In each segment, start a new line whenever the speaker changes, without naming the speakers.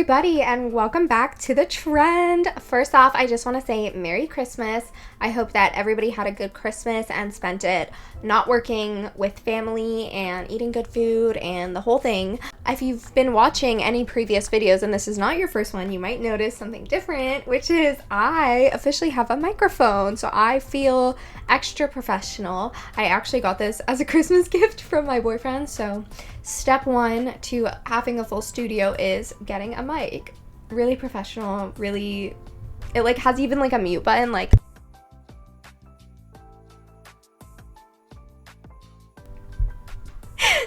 everybody, and welcome back to the trend. First off, I just want to say Merry Christmas. I hope that everybody had a good Christmas and spent it not working, with family and eating good food and the whole thing. If you've been watching any previous videos and this is not your first one, you might notice something different, which is I officially have a microphone, so I feel extra professional. I actually got this as a Christmas gift from my boyfriend, so step one to having a full studio is getting a mic. Really professional, really, it like has even like a mute button, like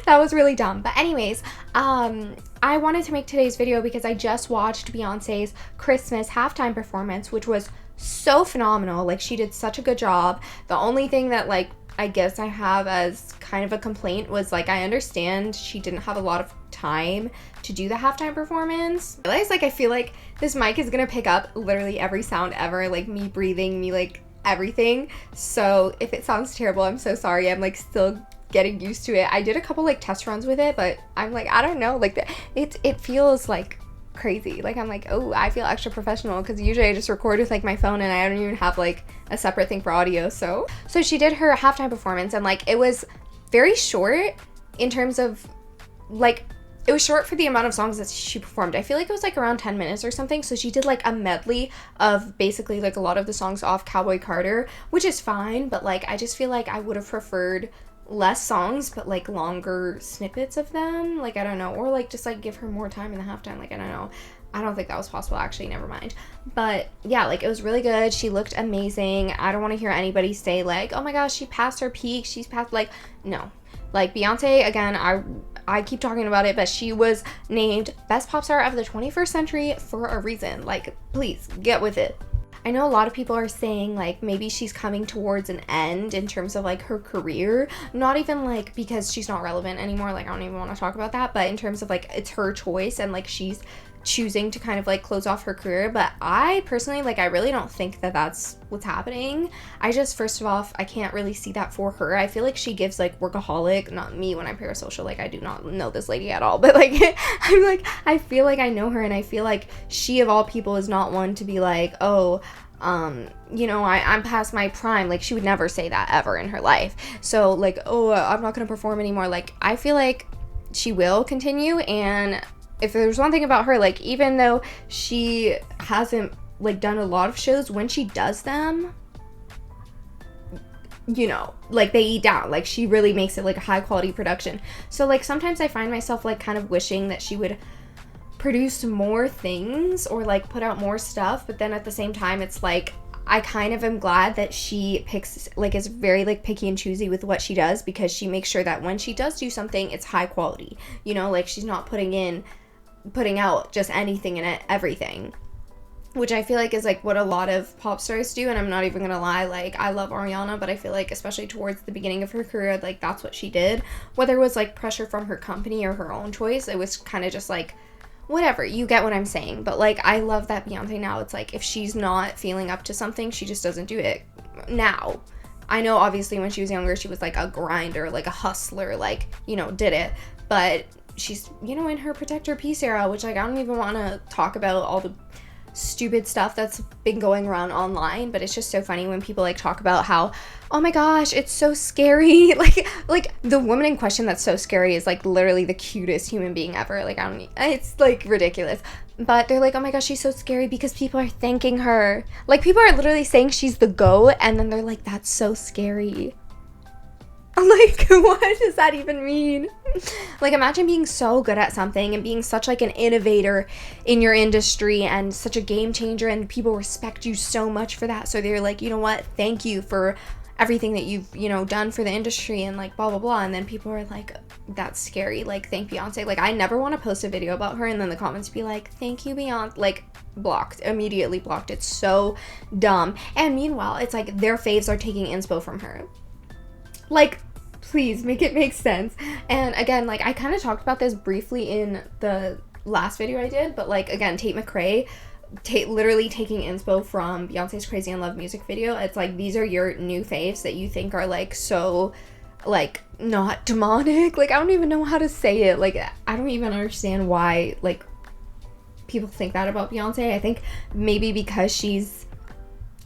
that was really dumb. But anyways, I wanted to make today's video because I just watched Beyonce's Christmas halftime performance, which was so phenomenal. Like, she did such a good job. The only thing that, like, I guess I have as kind of a complaint was, like, I understand she didn't have a lot of time to do the halftime performance. I realized, like, I feel like this mic is gonna pick up literally every sound ever, like me breathing, me like everything. So if it sounds terrible, I'm so sorry. I'm like still getting used to it. I did a couple like test runs with it, but I'm like, I don't know, like it feels like crazy. Like, I'm like, oh, I feel extra professional because usually I just record with like my phone and I don't even have like a separate thing for audio. So she did her halftime performance, and like it was very short in terms of like, it was short for the amount of songs that she performed. I feel like it was like around 10 minutes or something. So she did like a medley of basically like a lot of the songs off Cowboy Carter, which is fine, but like I just feel like I would have preferred less songs but like longer snippets of them, like I don't know, or like just like give her more time in the halftime, like I don't know. I don't think that was possible, actually, never mind. But yeah, like it was really good. She looked amazing. I don't want to hear anybody say like, oh my gosh, she passed her peak, she's past, like, no. Like Beyonce, again, I keep talking about it, but she was named Best Pop Star of the 21st Century for a reason. Like, please get with it. I know a lot of people are saying like maybe she's coming towards an end in terms of like her career, not even like because she's not relevant anymore, like I don't even want to talk about that, but in terms of like it's her choice and like she's choosing to kind of like close off her career. But I personally, like, I really don't think that that's what's happening. I just, first of all, I can't really see that for her. I feel like she gives like workaholic, not me when I'm parasocial, like I do not know this lady at all, but like I'm like, I feel like I know her, and I feel like she of all people is not one to be like, oh, you know, I'm past my prime. Like, she would never say that ever in her life. So like, oh, I'm not gonna perform anymore. Like, I feel like she will continue. And if there's one thing about her, like, even though she hasn't like done a lot of shows, when she does them, you know, like they eat down. Like, she really makes it like a high quality production. So like sometimes I find myself like kind of wishing that she would produce more things or like put out more stuff, but then at the same time it's like I kind of am glad that she picks, like, is very like picky and choosy with what she does, because she makes sure that when she does do something, it's high quality, you know, like she's not putting out just anything and everything, which I feel like is like what a lot of pop stars do. And I'm not even gonna lie, like I love Ariana, but I feel like especially towards the beginning of her career, like that's what she did, whether it was like pressure from her company or her own choice. It was kind of just like, whatever, you get what I'm saying. But like I love that Beyonce now, it's like if she's not feeling up to something, she just doesn't do it. Now I know obviously when she was younger she was like a grinder, like a hustler, like, you know, did it, but she's, you know, in her Protect Her Peace era, which like I don't even want to talk about all the stupid stuff that's been going around online, but it's just so funny when people like talk about how, oh my gosh, it's so scary, like the woman in question that's so scary is like literally the cutest human being ever. Like, I don't need, it's like ridiculous, but they're like, oh my gosh, she's so scary because people are thanking her. Like, people are literally saying she's the GOAT, and then they're like, that's so scary. Like, what does that even mean? Like, imagine being so good at something and being such like an innovator in your industry and such a game changer, and people respect you so much for that, so they're like, you know what, thank you for everything that you've, you know, done for the industry and like blah blah blah. And then people are like, that's scary, like thank Beyonce. Like, I never want to post a video about her and then the comments be like, thank you Beyonce, like blocked, immediately blocked. It's so dumb. And meanwhile it's like their faves are taking inspo from her. Like, please make it make sense. And again, like I kind of talked about this briefly in the last video I did, but like again, Tate McRae literally taking inspo from Beyonce's Crazy in Love music video. It's like, these are your new faves that you think are like so like not demonic. Like, I don't even know how to say it. Like, I don't even understand why like people think that about Beyonce. I think maybe because she's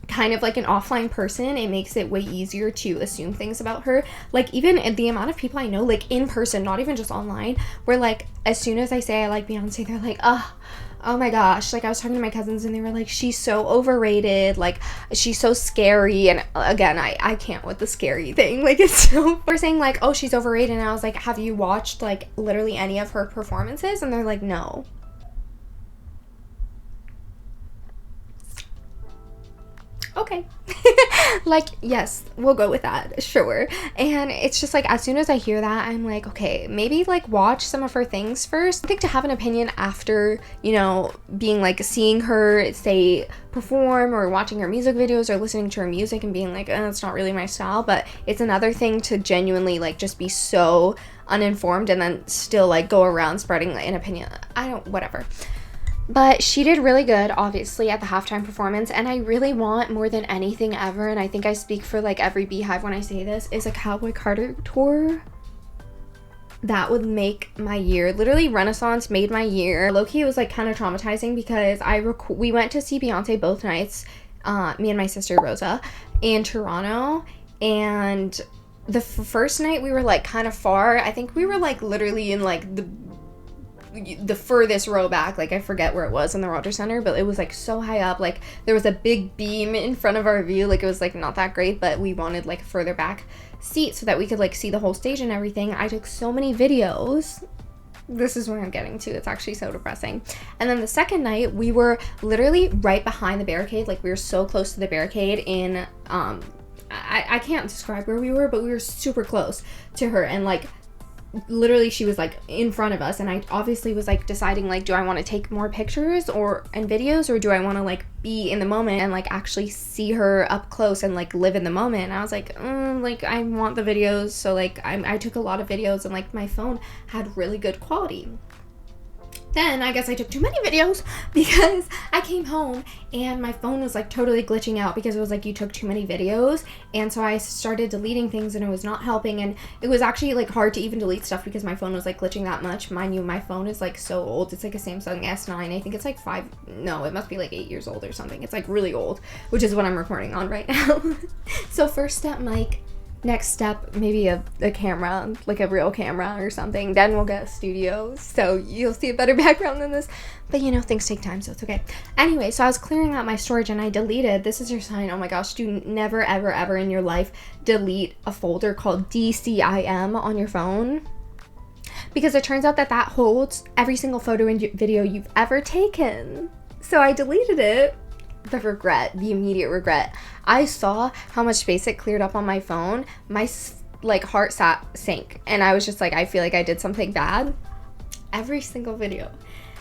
kind of like an offline person, it makes it way easier to assume things about her. Like, even the amount of people I know, like in person, not even just online, where like as soon as I say I like Beyonce, they're like, oh my gosh. Like, I was talking to my cousins and they were like, she's so overrated, like she's so scary. And again, I can't with the scary thing. Like, it's so, we're saying like, oh, she's overrated, and I was like, have you watched like literally any of her performances? And they're like, no. Okay. Like, yes, we'll go with that, sure. And it's just like, as soon as I hear that, I'm like, okay, maybe like watch some of her things first. I think to have an opinion after, you know, being like seeing her say perform or watching her music videos or listening to her music and being like, it's not really my style. But it's another thing to genuinely like just be so uninformed and then still like go around spreading like, an opinion. Whatever. But she did really good, obviously, at the halftime performance, and I really want more than anything ever, and I think I speak for like every beehive when I say this, is a Cowboy Carter tour. That would make my year. Literally, Renaissance made my year. Low-key, it was like kind of traumatizing because we went to see Beyonce both nights, me and my sister Rosa, in Toronto, and the first night we were like kind of far. I think we were like literally in like the furthest row back, like I forget where it was in the Rogers Center, but it was like so high up, like there was a big beam in front of our view, like it was like not that great, but we wanted like a further back seat so that we could like see the whole stage and everything. I took so many videos. This is where I'm getting to. It's actually so depressing. And then the second night, we were literally right behind the barricade, like we were so close to the barricade in I can't describe where we were, but we were super close to her, and like literally she was like in front of us, and I obviously was like deciding like, do I want to take more pictures and videos, or do I want to like be in the moment and like actually see her up close and like live in the moment? And I was like, like I want the videos. So like I took a lot of videos, and like my phone had really good quality. Then I guess I took too many videos because I came home and my phone was like totally glitching out because it was like, you took too many videos. And so I started deleting things and it was not helping, and it was actually like hard to even delete stuff because my phone was like glitching that much. Mind you, my phone is like so old. It's like a Samsung S9. I think it's like it must be like 8 years old or something. It's like really old, which is what I'm recording on right now. So first step, mic. Next step, maybe a camera, like a real camera or something. Then we'll get a studio, so you'll see a better background than this. But you know, things take time, so it's okay. Anyway, so I was clearing out my storage and I deleted, this is your sign, oh my gosh, do never ever ever in your life delete a folder called DCIM on your phone. Because it turns out that holds every single photo and video you've ever taken. So I deleted it. The immediate regret. I saw how much space it cleared up on my phone. My like heart sank, and I was just like, I feel like I did something bad. Every single video,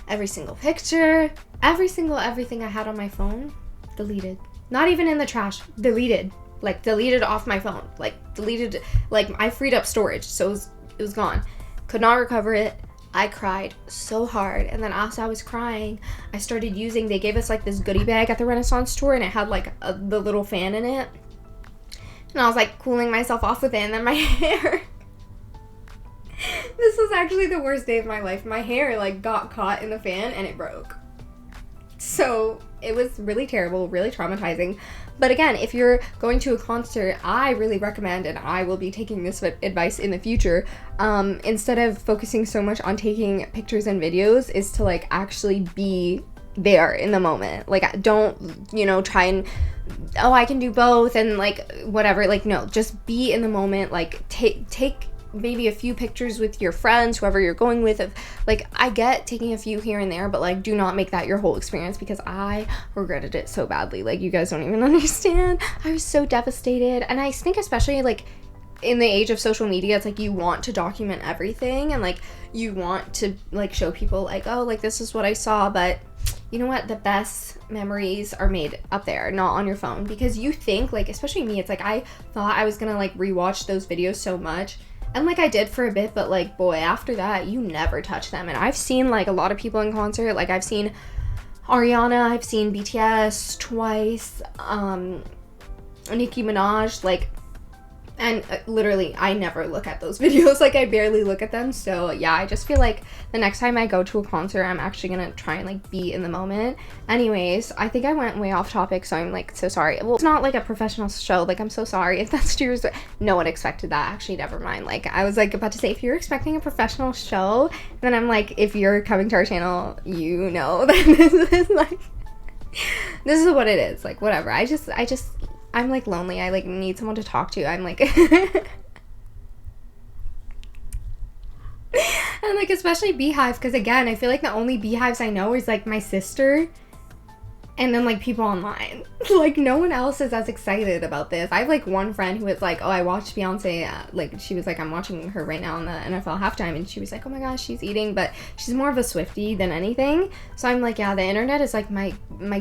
every single picture, everything I had on my phone, deleted. Not even in the trash, deleted. Like deleted off my phone. Like deleted, like I freed up storage, so it was gone. Could not recover it. I cried so hard, and then as I was crying, I started using, they gave us like this goodie bag at the Renaissance tour, and it had like the little fan in it, and I was like cooling myself off with it, and then my hair, this was actually the worst day of my life, my hair like got caught in the fan and it broke. So it was really terrible, really traumatizing. But again, if you're going to a concert, I really recommend, and I will be taking this advice in the future, instead of focusing so much on taking pictures and videos, is to like actually be there in the moment. Like, don't, you know, try and, oh, I can do both and like whatever. Like, no, just be in the moment. Like take maybe a few pictures with your friends, whoever you're going with. Like, I get taking a few here and there, but like do not make that your whole experience, because I regretted it so badly. Like, you guys don't even understand. I was so devastated. And I think especially like in the age of social media, it's like you want to document everything, and like you want to like show people like, oh, like this is what I saw. But you know what? The best memories are made up there, not on your phone. Because you think, like, especially me, it's like I thought I was gonna like rewatch those videos so much. And like I did for a bit, but like, boy, after that, you never touch them. And I've seen like a lot of people in concert. Like, I've seen Ariana, I've seen BTS twice, Nicki Minaj, like, And literally, I never look at those videos. Like, I barely look at them. So yeah, I just feel like the next time I go to a concert, I'm actually gonna try and like be in the moment. Anyways, I think I went way off topic, so I'm like so sorry. Well, it's not like a professional show. Like, I'm so sorry if that's yours. No one expected that. Actually, never mind. Like, I was like about to say, if you're expecting a professional show, then I'm like, if you're coming to our channel, you know that this is like, this is what it is. Like, whatever. I'm like lonely. I like need someone to talk to. I'm like and like especially Beehive, because again, I feel like the only Beehives I know is like my sister and then like people online. Like, no one else is as excited about this. I have like one friend who was like, oh, I watched Beyonce, like she was like, I'm watching her right now on the NFL halftime, and she was like, oh my gosh, she's eating, but she's more of a Swiftie than anything. So I'm like, yeah, the internet is like my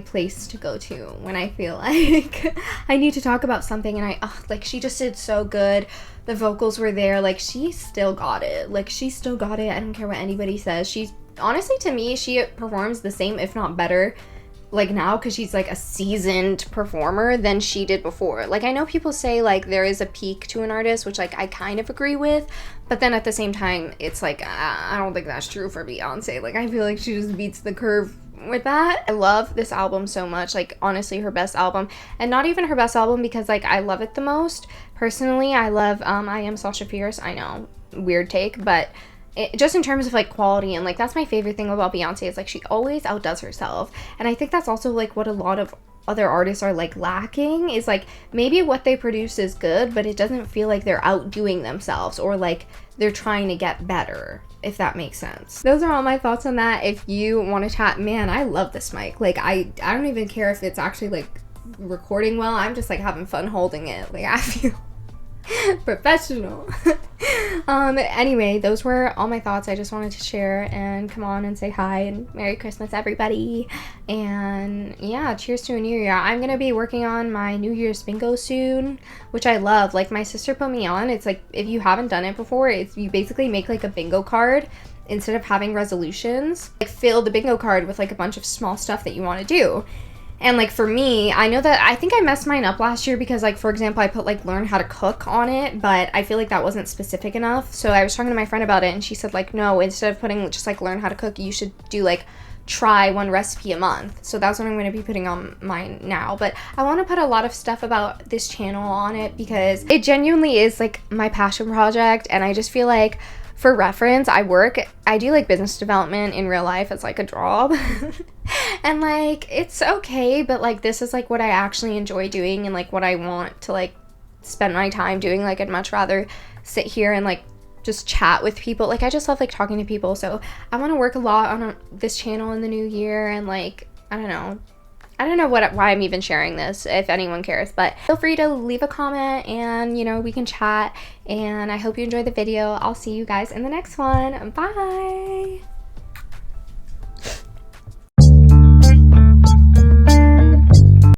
place to go to when I feel like I need to talk about something. And like, she just did so good. The vocals were there. Like, she still got it. Like, she still got it. I don't care what anybody says. She's honestly, to me, she performs the same, if not better, like now, because she's like a seasoned performer than she did before. Like, I know people say like there is a peak to an artist, which like I kind of agree with, but then at the same time, it's like I don't think that's true for Beyonce. Like, I feel like she just beats the curve with that. I love this album so much. Like, honestly, her best album, and not even her best album because like I love it the most personally. I love I Am Sasha Fierce. I know, weird take, but just in terms of like quality, and like that's my favorite thing about Beyonce is like she always outdoes herself. And I think that's also like what a lot of other artists are like lacking, is like maybe what they produce is good, but it doesn't feel like they're outdoing themselves or like they're trying to get better, if that makes sense. Those are all my thoughts on that. If you want to chat, man, I love this mic. Like, I don't even care if it's actually like recording well. I'm just like having fun holding it. Like, I feel professional. Anyway, those were all my thoughts. I just wanted to share and come on and say hi and Merry Christmas, everybody. And yeah, cheers to a new year. I'm gonna be working on my New Year's bingo soon, which I love. Like, my sister put me on. It's like, if you haven't done it before, it's you basically make like a bingo card instead of having resolutions. Like, fill the bingo card with like a bunch of small stuff that you want to do. And like, for me, I know that I think I messed mine up last year because like, for example, I put like learn how to cook on it, but I feel like that wasn't specific enough. So I was talking to my friend about it, and she said like, no, instead of putting just like learn how to cook, you should do like try one recipe a month. So that's what I'm going to be putting on mine now. But I want to put a lot of stuff about this channel on it because it genuinely is like my passion project. And I just feel like, for reference, I do like business development in real life as like a job. And like, it's okay, but like, this is like what I actually enjoy doing and like what I want to like spend my time doing. Like, I'd much rather sit here and like just chat with people. Like, I just love like talking to people. So I want to work a lot on this channel in the new year. And like, I don't know why I'm even sharing this, if anyone cares, but feel free to leave a comment and, you know, we can chat. And I hope you enjoyed the video. I'll see you guys in the next one. Bye.